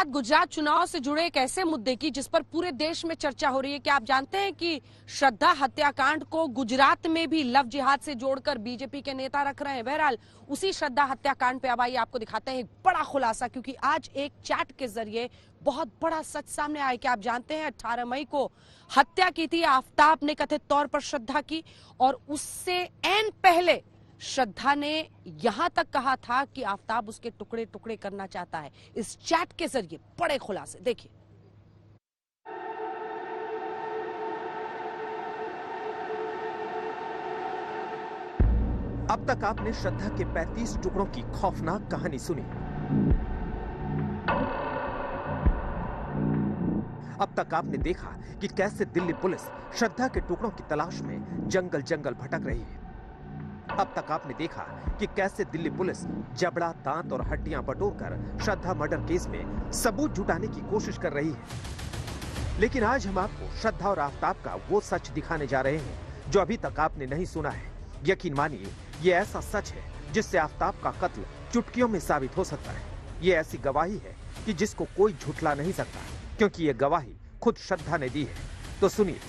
बात गुजरात चुनाव से जुड़े एक ऐसे मुद्दे की जिस पर पूरे देश में चर्चा हो रही है। क्या आप जानते हैं कि श्रद्धा हत्याकांड को गुजरात में भी लव जिहाद से जोड़कर बीजेपी के नेता रख रहे हैं। बहरहाल उसी श्रद्धा हत्याकांड पे अब आइए आपको दिखाते हैं एक बड़ा खुलासा, क्योंकि आज एक चैट के जरिए बहुत बड़ा सच सामने आया। कि आप जानते हैं 18 मई को हत्या की थी आफ्ताब ने कथित तौर पर श्रद्धा की, और उससे एन पहले श्रद्धा ने यहां तक कहा था कि आफ्ताब उसके टुकड़े टुकड़े करना चाहता है। इस चैट के जरिए बड़े खुलासे देखिए। अब तक आपने श्रद्धा के 35 टुकड़ों की खौफनाक कहानी सुनी। अब तक आपने देखा कि कैसे दिल्ली पुलिस श्रद्धा के टुकड़ों की तलाश में जंगल जंगल भटक रही है। अब तक आपने देखा कि कैसे दिल्ली पुलिस जबड़ा, दांत और हड्डियां बटोरकर श्रद्धा मर्डर केस में सबूत जुटाने की कोशिश कर रही है। लेकिन आज हम आपको श्रद्धा और आफ्ताब का वो सच दिखाने जा रहे हैं जो अभी तक आपने नहीं सुना है। यकीन मानिए, ये ऐसा सच है जिससे आफ्ताब का कत्ल चुटकियों में साबित हो सकता है। ये ऐसी गवाही है कि जिसको कोई झुठला नहीं सकता, क्योंकि ये गवाही खुद श्रद्धा ने दी है। तो सुनिए।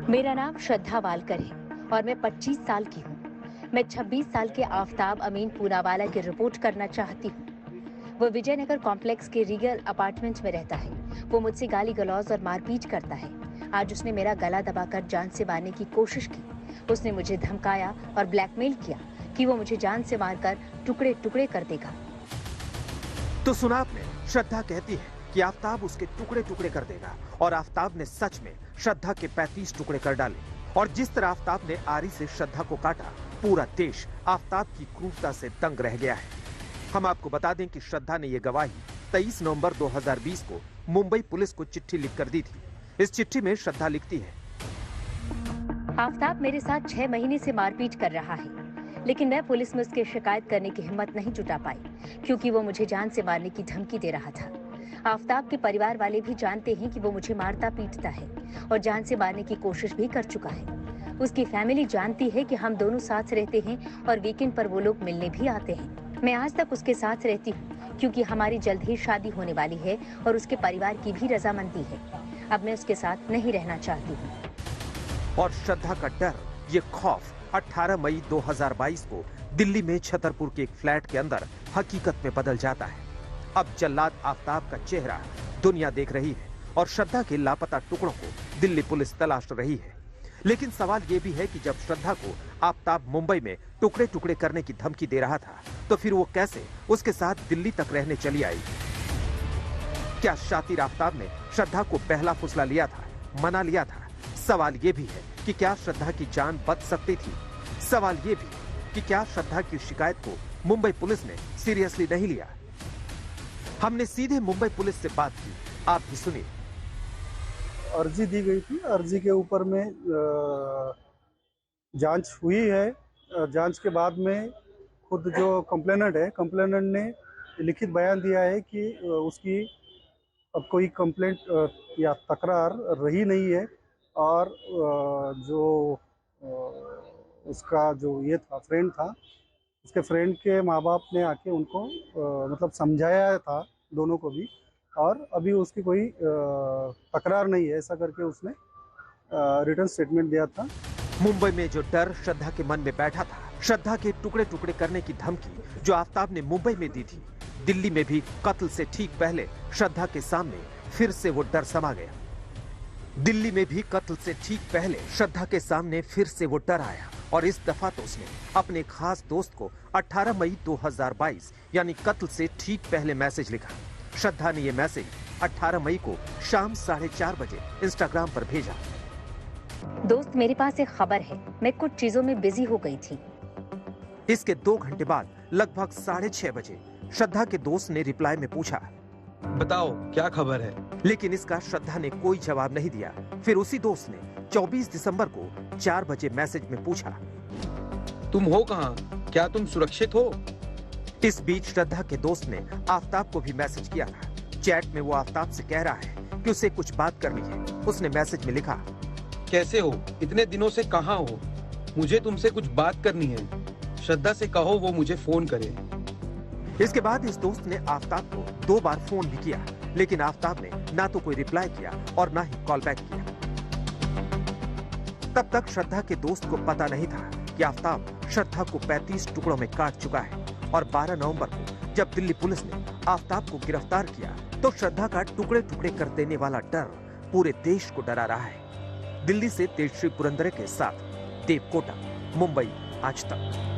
मेरा नाम श्रद्धा वालकर है और मैं 25 साल की हूँ। मैं 26 साल के आफ्ताब अमीन पूनावाला की रिपोर्ट करना चाहती हूँ। वो विजयनगर कॉम्प्लेक्स के रीगल अपार्टमेंट में रहता है। वो मुझसे गाली गलौज और मारपीट करता है। आज उसने मेरा गला दबाकर जान से मारने की कोशिश की। उसने मुझे धमकाया और ब्लैकमेल किया कि वो मुझे जान से मारकर टुकड़े टुकड़े कर देगा। तो सुना आपने, श्रद्धा कहती है कि आफ्ताब उसके टुकड़े टुकड़े कर देगा, और आफ्ताब ने सच में श्रद्धा के 35 टुकड़े कर डाले। और जिस तरह आफ्ताब ने आरी से श्रद्धा को काटा, पूरा देश आफ्ताब की क्रूरता से दंग रह गया है। हम आपको बता दें कि श्रद्धा ने यह गवाही 23 नवंबर 2020 को मुंबई पुलिस को चिट्ठी लिखकर दी थी। इस चिट्ठी में श्रद्धा लिखती है, आफ्ताब मेरे साथ 6 महीने से मारपीट कर रहा है, लेकिन मैं पुलिस में उसकी शिकायत करने की हिम्मत नहीं जुटा पाई, क्योंकि वो मुझे जान से मारने की धमकी दे रहा था। आफ्ताब के परिवार वाले भी जानते हैं कि वो मुझे मारता पीटता है और जान से मारने की कोशिश भी कर चुका है। उसकी फैमिली जानती है कि हम दोनों साथ रहते हैं और वीकेंड पर वो लोग मिलने भी आते हैं। मैं आज तक उसके साथ रहती हूँ क्योंकि हमारी जल्द ही शादी होने वाली है और उसके परिवार की भी रजामंदी है। अब मैं उसके साथ नहीं रहना चाहती हूँ। और श्रद्धा का डर, ये खौफ 18 मई 2022 को दिल्ली में छतरपुर के एक फ्लैट के अंदर हकीकत में बदल जाता है। अब जल्लाद आफ्ताब का चेहरा दुनिया देख रही है और श्रद्धा के लापता टुकड़ों को दिल्ली पुलिस तलाश रही है। लेकिन सवाल ये भी है कि जब श्रद्धा को आफ्ताब मुंबई में टुकड़े टुकड़े करने की धमकी दे रहा था, तो फिर वो कैसे उसके साथ दिल्ली तक रहने चली आई? क्या शातिर आफ्ताब ने श्रद्धा को पहला फुसला लिया था, मना लिया था? सवाल ये भी है कि क्या श्रद्धा की जान बच सकती थी? सवाल ये भी कि क्या श्रद्धा की शिकायत को मुंबई पुलिस ने सीरियसली नहीं लिया? हमने सीधे मुंबई पुलिस से बात की, आप भी सुनिए। अर्जी दी गई थी, अर्जी के ऊपर में जांच हुई है। जांच के बाद में खुद जो कंप्लेनेंट है, कंप्लेनेंट ने लिखित बयान दिया है कि उसकी अब कोई कंप्लेंट या तकरार रही नहीं है, और जो उसका जो ये था फ्रेंड था, उसके फ्रेंड के माँ बाप ने आके उनको मतलब समझाया था दोनों को भी, और अभी उसकी कोई तकरार नहीं है, ऐसा करके उसने रिटर्न स्टेटमेंट दिया था। मुंबई में जो डर श्रद्धा के मन में बैठा था, श्रद्धा के टुकड़े टुकड़े करने की धमकी जो आफ्ताब ने मुंबई में दी थी, दिल्ली में भी कत्ल से ठीक पहले श्रद्धा के सामने फिर से वो डर समा गया। दिल्ली में भी कत्ल से ठीक पहले श्रद्धा के सामने फिर से वो डर आया, और इस दफा तो उसने अपने खास दोस्त को 18 मई 2022 यानी कत्ल से ठीक पहले मैसेज लिखा। श्रद्धा ने यह मैसेज 18 मई को शाम 4:30 बजे इंस्टाग्राम पर भेजा। दोस्त, मेरे पास एक खबर है, मैं कुछ चीजों में बिजी हो गई थी। इसके 2 घंटे बाद लगभग 6:30 बजे श्रद्धा के दोस्त ने रिप्लाई में पूछा, बताओ क्या खबर है? लेकिन इसका श्रद्धा ने कोई जवाब नहीं दिया। फिर उसी दोस्त ने 24 दिसंबर को 4 बजे मैसेज में पूछा, तुम हो कहाँ? क्या तुम सुरक्षित हो? इस बीच श्रद्धा के दोस्त ने आफ्ताब को भी मैसेज किया था। चैट में वो आफ्ताब से कह रहा है कि उसे कुछ बात करनी है। उसने मैसेज में लिखा, कैसे हो? इतने दिनों से कहाँ हो? मुझे तुमसे कुछ बात करनी है। श्रद्धा से कहो वो मुझे फोन करे। इसके बाद इस दोस्त ने आफ्ताब को 2 बार फोन भी किया, लेकिन आफ्ताब ने ना तो कोई रिप्लाई किया और ना ही कॉल बैक किया। तब तक श्रद्धा के दोस्त को पता नहीं था कि आफ्ताब श्रद्धा को 35 टुकड़ों में काट चुका है और 12 नवंबर को जब दिल्ली पुलिस ने आफ्ताब को गिरफ्तार किया तो श्रद्धा का टुकड़े टुकड़े कर देने वाला डर पूरे देश को डरा रहा है। दिल्ली से तेजश्री पुरंदरे के साथ देव कोटा, मुंबई आज तक।